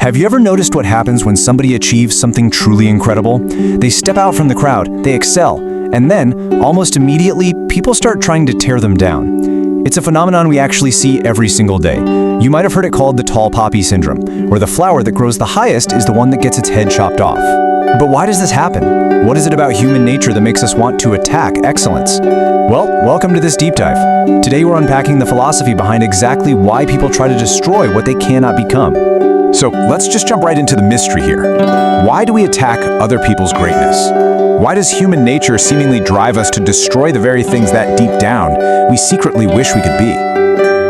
Have you ever noticed what happens when somebody achieves something truly incredible? They step out from the crowd, they excel, and then, almost immediately, people start trying to tear them down. It's a phenomenon we actually see every single day. You might have heard it called the tall poppy syndrome, where the flower that grows the highest is the one that gets its head chopped off. But why does this happen? What is it about human nature that makes us want to attack excellence? Well, welcome to this deep dive. Today we're unpacking the philosophy behind exactly why people try to destroy what they cannot become. So let's just jump right into the mystery here. Why do we attack other people's greatness? Why does human nature seemingly drive us to destroy the very things that deep down we secretly wish we could be?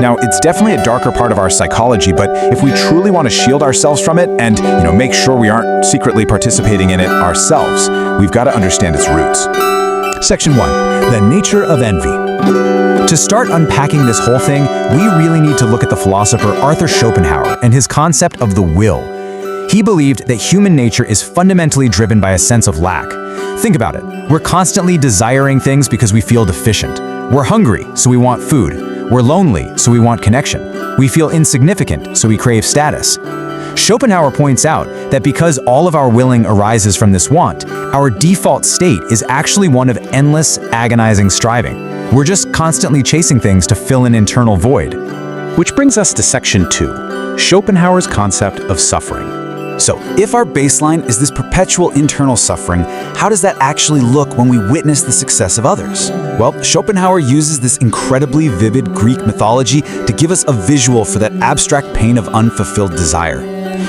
Now, it's definitely a darker part of our psychology, but if we truly want to shield ourselves from it and, make sure we aren't secretly participating in it ourselves, we've got to understand its roots. Section 1. The nature of envy. To start unpacking this whole thing, we really need to look at the philosopher Arthur Schopenhauer and his concept of the will. He believed that human nature is fundamentally driven by a sense of lack. Think about it. We're constantly desiring things because we feel deficient. We're hungry, so we want food. We're lonely, so we want connection. We feel insignificant, so we crave status. Schopenhauer points out that because all of our willing arises from this want, our default state is actually one of endless, agonizing striving. We're just constantly chasing things to fill an internal void. Which brings us to Section 2, Schopenhauer's concept of suffering. So, if our baseline is this perpetual internal suffering, how does that actually look when we witness the success of others? Well, Schopenhauer uses this incredibly vivid Greek mythology to give us a visual for that abstract pain of unfulfilled desire.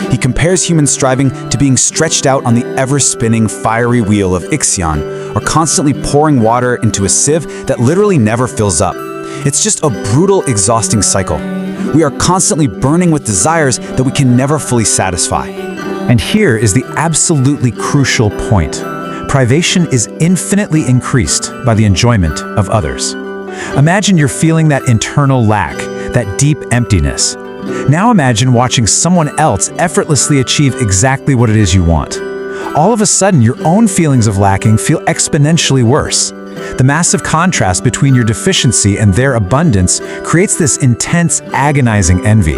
He compares human striving to being stretched out on the ever-spinning fiery wheel of Ixion, or constantly pouring water into a sieve that literally never fills up. It's just a brutal, exhausting cycle. We are constantly burning with desires that we can never fully satisfy. And here is the absolutely crucial point. Privation is infinitely increased by the enjoyment of others. Imagine you're feeling that internal lack, that deep emptiness. Now imagine watching someone else effortlessly achieve exactly what it is you want. All of a sudden, your own feelings of lacking feel exponentially worse. The massive contrast between your deficiency and their abundance creates this intense, agonizing envy.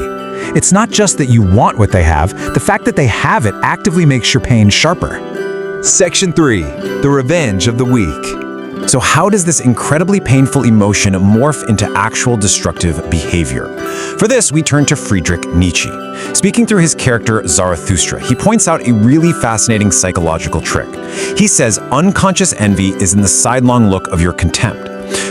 It's not just that you want what they have, the fact that they have it actively makes your pain sharper. Section 3. The revenge of the weak. So how does this incredibly painful emotion morph into actual destructive behavior? For this, we turn to Friedrich Nietzsche. Speaking through his character Zarathustra, he points out a really fascinating psychological trick. He says unconscious envy is in the sidelong look of your contempt.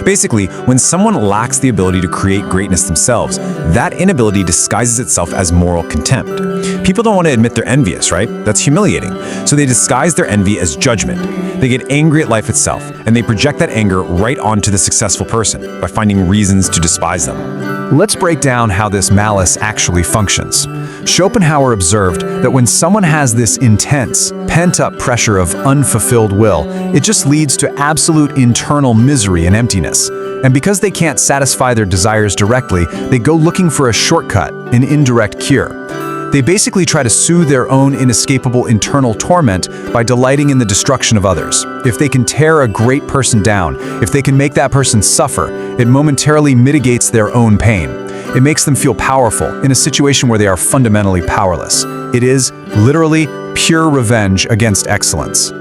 Basically, when someone lacks the ability to create greatness themselves, that inability disguises itself as moral contempt. People don't want to admit they're envious, right? That's humiliating. So they disguise their envy as judgment. They get angry at life itself, and they project that anger right onto the successful person by finding reasons to despise them. Let's break down how this malice actually functions. Schopenhauer observed that when someone has this intense, pent-up pressure of unfulfilled will, it just leads to absolute internal misery and emptiness. And because they can't satisfy their desires directly, they go looking for a shortcut, an indirect cure. They basically try to soothe their own inescapable internal torment by delighting in the destruction of others. If they can tear a great person down, if they can make that person suffer, it momentarily mitigates their own pain. It makes them feel powerful in a situation where they are fundamentally powerless. It is, literally, pure revenge against excellence.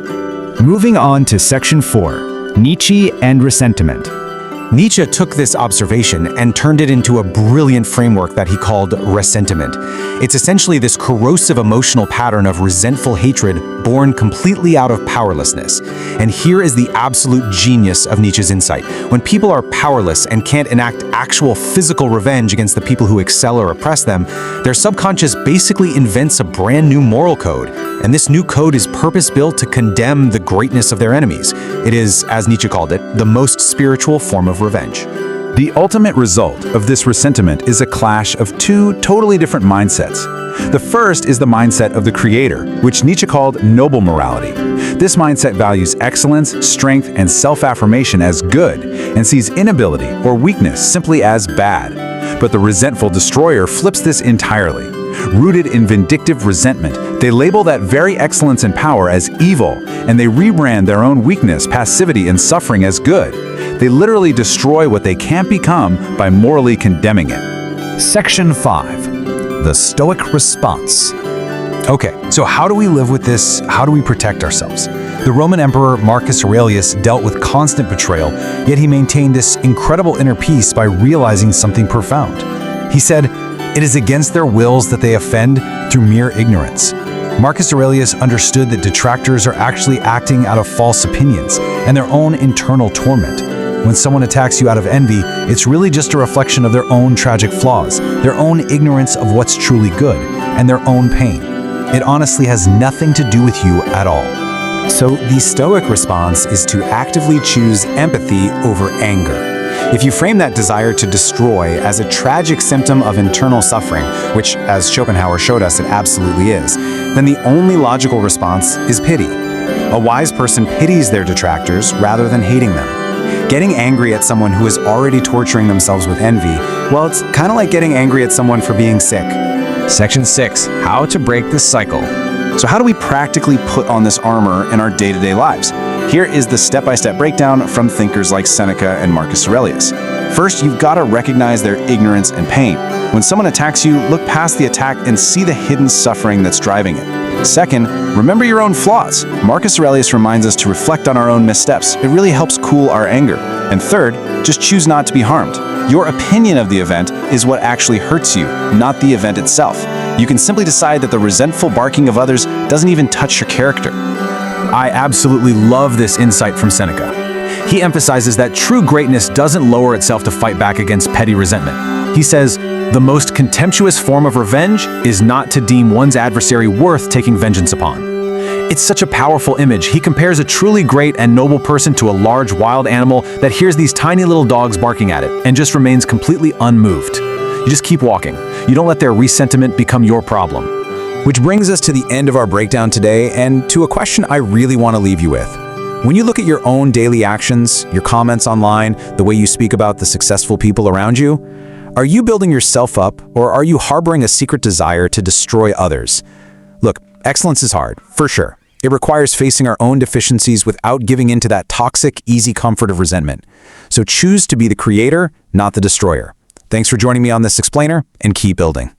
Moving on to Section 4, Nietzsche and resentment. Nietzsche took this observation and turned it into a brilliant framework that he called resentment. It's essentially this corrosive emotional pattern of resentful hatred born completely out of powerlessness. And here is the absolute genius of Nietzsche's insight. When people are powerless and can't enact actual physical revenge against the people who excel or oppress them, their subconscious basically invents a brand new moral code. And this new code is purpose-built to condemn the greatness of their enemies. It is, as Nietzsche called it, the most spiritual form of revenge. The ultimate result of this resentment is a clash of two totally different mindsets. The first is the mindset of the creator, which Nietzsche called noble morality. This mindset values excellence, strength, and self-affirmation as good, and sees inability or weakness simply as bad. But the resentful destroyer flips this entirely. Rooted in vindictive resentment, they label that very excellence and power as evil, and they rebrand their own weakness, passivity, and suffering as good. They literally destroy what they can't become by morally condemning it. Section 5. The Stoic Response. Okay, so how do we live with this? How do we protect ourselves? The Roman Emperor Marcus Aurelius dealt with constant betrayal, yet he maintained this incredible inner peace by realizing something profound. He said, "It is against their wills that they offend through mere ignorance." Marcus Aurelius understood that detractors are actually acting out of false opinions and their own internal torment. When someone attacks you out of envy, it's really just a reflection of their own tragic flaws, their own ignorance of what's truly good, and their own pain. It honestly has nothing to do with you at all. So the Stoic response is to actively choose empathy over anger. If you frame that desire to destroy as a tragic symptom of internal suffering, which, as Schopenhauer showed us, it absolutely is, then the only logical response is pity. A wise person pities their detractors rather than hating them. Getting angry at someone who is already torturing themselves with envy, well, it's kind of like getting angry at someone for being sick. Section 6. How to break this cycle. So how do we practically put on this armor in our day-to-day lives? Here is the step-by-step breakdown from thinkers like Seneca and Marcus Aurelius. First, you've got to recognize their ignorance and pain. When someone attacks you, look past the attack and see the hidden suffering that's driving it. Second, remember your own flaws. Marcus Aurelius reminds us to reflect on our own missteps. It really helps cool our anger. And third, just choose not to be harmed. Your opinion of the event is what actually hurts you, not the event itself. You can simply decide that the resentful barking of others doesn't even touch your character. I absolutely love this insight from Seneca. He emphasizes that true greatness doesn't lower itself to fight back against petty resentment. He says, "The most contemptuous form of revenge is not to deem one's adversary worth taking vengeance upon." It's such a powerful image. He compares a truly great and noble person to a large wild animal that hears these tiny little dogs barking at it and just remains completely unmoved. You just keep walking. You don't let their resentment become your problem. Which brings us to the end of our breakdown today and to a question I really want to leave you with. When you look at your own daily actions, your comments online, the way you speak about the successful people around you, are you building yourself up or are you harboring a secret desire to destroy others? Look, excellence is hard, for sure. It requires facing our own deficiencies without giving in to that toxic, easy comfort of resentment. So choose to be the creator, not the destroyer. Thanks for joining me on this explainer, and keep building.